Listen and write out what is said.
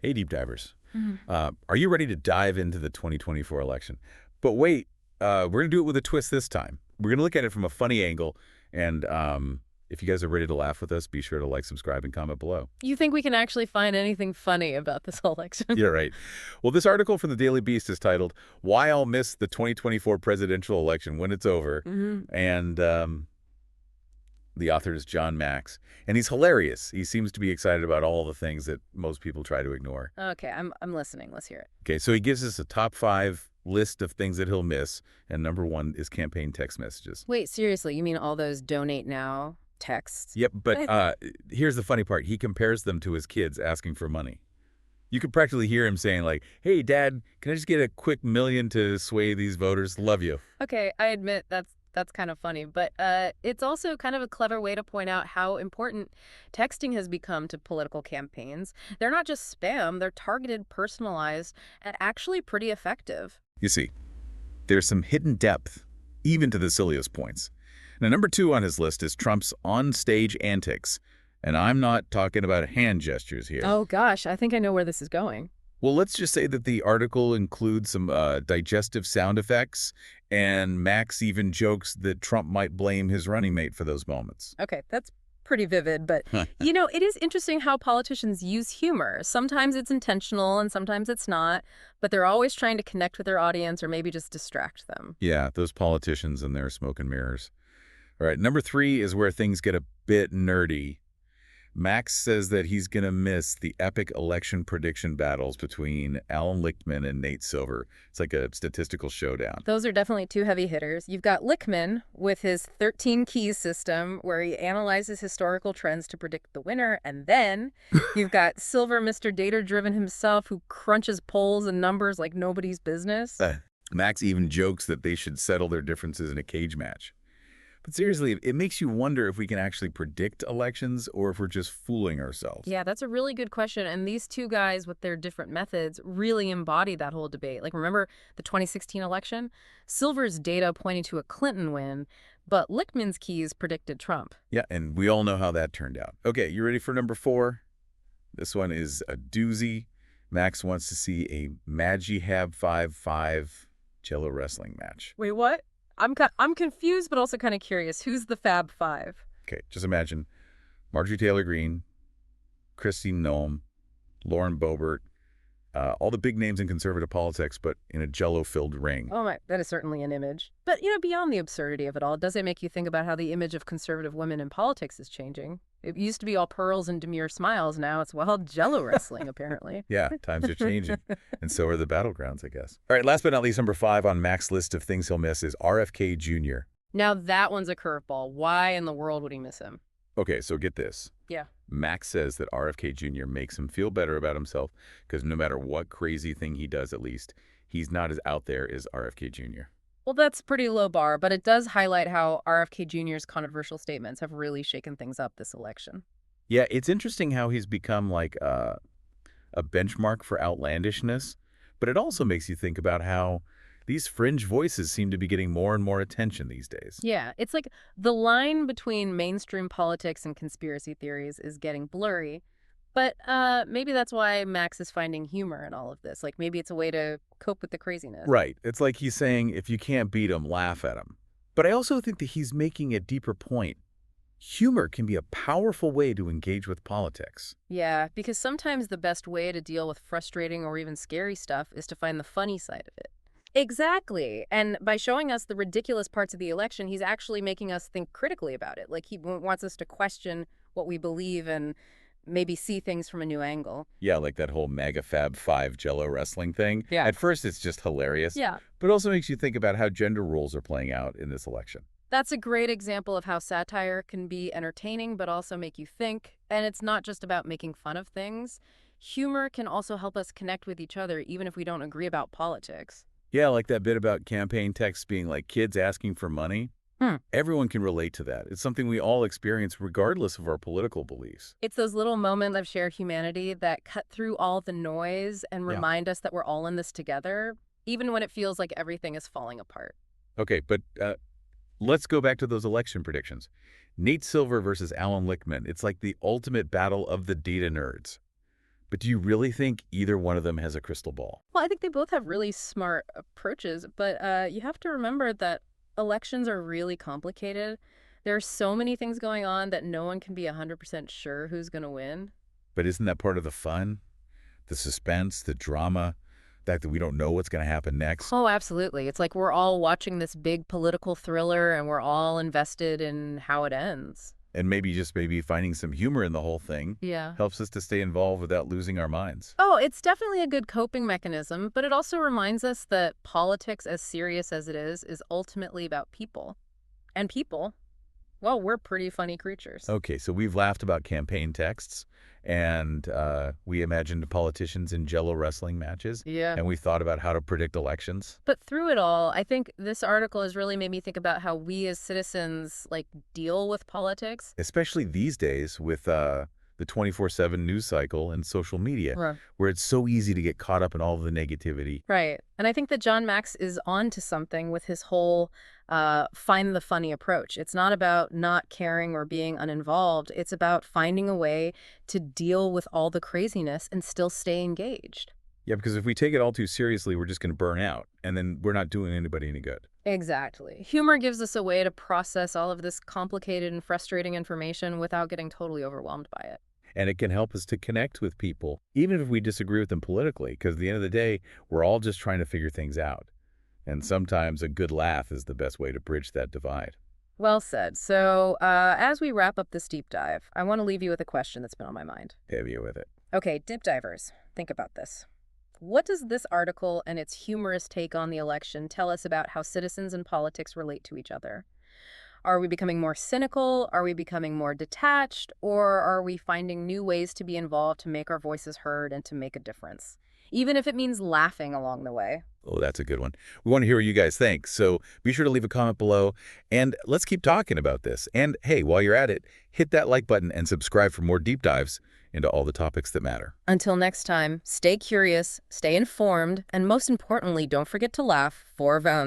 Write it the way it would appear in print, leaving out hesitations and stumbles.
Hey, deep divers. Mhm. Are you ready to dive into the 2024 election? But wait, we're going to do it with a twist this time. We're going to look at it from a funny angle. And if you guys are ready to laugh with us, be sure to like, subscribe, and comment below. You think we can actually find anything funny about this election? Yeah, right. Well, this article from the Daily Beast is titled, Why I'll Miss the 2024 Presidential Election When It's Over. hmm And the author is Jon Macks. And he's hilarious. He seems to be excited about all the things that most people try to ignore. Okay, I'm listening. Let's hear it. Okay, so he gives us a top 5 list of things that he'll miss, and number 1 is campaign text messages. Wait, seriously, you mean all those donate now texts? Yep, but here's the funny part. He compares them to his kids asking for money. You could practically hear him saying, like, hey, Dad, can I just get a quick $1 million to sway these voters? Love you. Okay, I admit that's kind of funny, but it's also kind of a clever way to point out how important texting has become to political campaigns. They're not just spam, they're targeted, personalized, and actually pretty effective. You see, there's some hidden depth, even to the silliest points. Now, number 2 on his list is Trump's on-stage antics. And I'm not talking about hand gestures here. Oh gosh, I think I know where this is going. Well, let's just say that the article includes some digestive sound effects, and Max even jokes that Trump might blame his running mate for those moments. Okay, that's pretty vivid, but it is interesting how politicians use humor. Sometimes it's intentional and sometimes it's not, but they're always trying to connect with their audience or maybe just distract them. Yeah, those politicians and their smoke and mirrors. All right, number 3 is where things get a bit nerdy. Max says that he's going to miss the epic election prediction battles between Alan Lichtman and Nate Silver. It's like a statistical showdown. Those are definitely two heavy hitters. You've got Lichtman with his 13 keys system where he analyzes historical trends to predict the winner. And then you've got Silver, Mr. Data-driven himself, who crunches polls and numbers like nobody's business. Max even jokes that they should settle their differences in a cage match. But seriously, it makes you wonder if we can actually predict elections or if we're just fooling ourselves. Yeah, that's a really good question. And these two guys with their different methods really embody that whole debate. Like, remember the 2016 election? Silver's data pointing to a Clinton win, but Lichtman's keys predicted Trump. Yeah, and we all know how that turned out. Okay, you ready for number 4? This one is a doozy. Max wants to see a Maggi Hab 5-5 Jello wrestling match. Wait, what? I'm confused, but also kind of curious. Who's the Fab Five? Okay, just imagine Marjorie Taylor Greene, Kristi Noem, Lauren Boebert, all the big names in conservative politics, but in a Jello-filled ring. Oh my, that is certainly an image. But, beyond the absurdity of it all, does it make you think about how the image of conservative women in politics is changing? It used to be all pearls and demure smiles. Now it's, well, Jello wrestling, apparently. Yeah, times are changing. And so are the battlegrounds, I guess. All right, last but not least, number 5 on Mac's list of things he'll miss is RFK Jr. Now that one's a curveball. Why in the world would he miss him? Okay, so get this. Yeah. Max says that RFK Jr. makes him feel better about himself because no matter what crazy thing he does, at least, he's not as out there as RFK Jr. Well, that's a pretty low bar, but it does highlight how RFK Jr.'s controversial statements have really shaken things up this election. Yeah, it's interesting how he's become like a benchmark for outlandishness, but it also makes you think about how these fringe voices seem to be getting more and more attention these days. Yeah, it's like the line between mainstream politics and conspiracy theories is getting blurry, but maybe that's why Max is finding humor in all of this. Like, maybe it's a way to cope with the craziness. Right. It's like he's saying, if you can't beat him, laugh at him. But I also think that he's making a deeper point. Humor can be a powerful way to engage with politics. Yeah, because sometimes the best way to deal with frustrating or even scary stuff is to find the funny side of it. Exactly. And by showing us the ridiculous parts of the election, he's actually making us think critically about it. Like, he wants us to question what we believe and maybe see things from a new angle. Yeah, like that whole MAGA Fab 5 Jello wrestling thing. Yeah. At first, it's just hilarious. Yeah. But it also makes you think about how gender roles are playing out in this election. That's a great example of how satire can be entertaining but also make you think. And it's not just about making fun of things. Humor can also help us connect with each other even if we don't agree about politics. Yeah, like that bit about campaign texts being like kids asking for money. Everyone can relate to that. It's something we all experience regardless of our political beliefs. It's those little moments of shared humanity that cut through all the noise and remind us that we're all in this together, even when it feels like everything is falling apart. Okay, but let's go back to those election predictions. Nate Silver versus Alan Lichtman. It's like the ultimate battle of the data nerds. But do you really think either one of them has a crystal ball? Well, I think they both have really smart approaches, but you have to remember that elections are really complicated. There are so many things going on that no one can be 100% sure who's going to win. But isn't that part of the fun? The suspense, the drama, the fact that we don't know what's going to happen next? Oh, absolutely. It's like we're all watching this big political thriller and we're all invested in how it ends. And maybe finding some humor in the whole thing Yeah. helps us to stay involved without losing our minds. Oh, it's definitely a good coping mechanism, but it also reminds us that politics, as serious as it is ultimately about people. And people, well, we're pretty funny creatures. Okay, so we've laughed about campaign texts, and we imagined politicians in Jello wrestling matches, Yeah. and we thought about how to predict elections. But through it all, I think this article has really made me think about how we as citizens, like, deal with politics. Especially these days with the 24/7 news cycle and social media, Right. where it's so easy to get caught up in all of the negativity. Right. And I think that Jon Macks is on to something with his whole find the funny approach. It's not about not caring or being uninvolved. It's about finding a way to deal with all the craziness and still stay engaged. Yeah, because if we take it all too seriously, we're just going to burn out, and then we're not doing anybody any good. Exactly. Humor gives us a way to process all of this complicated and frustrating information without getting totally overwhelmed by it. And it can help us to connect with people, even if we disagree with them politically, because at the end of the day, we're all just trying to figure things out. And sometimes a good laugh is the best way to bridge that divide. Well said. So as we wrap up this deep dive, I want to leave you with a question that's been on my mind. Heavy with it. Okay, dip divers, think about this. What does this article and its humorous take on the election tell us about how citizens and politics relate to each other? Are we becoming more cynical? Are we becoming more detached? Or are we finding new ways to be involved, to make our voices heard, and to make a difference? Even if it means laughing along the way. Oh, that's a good one. We want to hear what you guys think, so be sure to leave a comment below, and let's keep talking about this. And hey, while you're at it, hit that like button and subscribe for more deep dives into all the topics that matter. Until next time, stay curious, stay informed, and most importantly, don't forget to laugh for Val.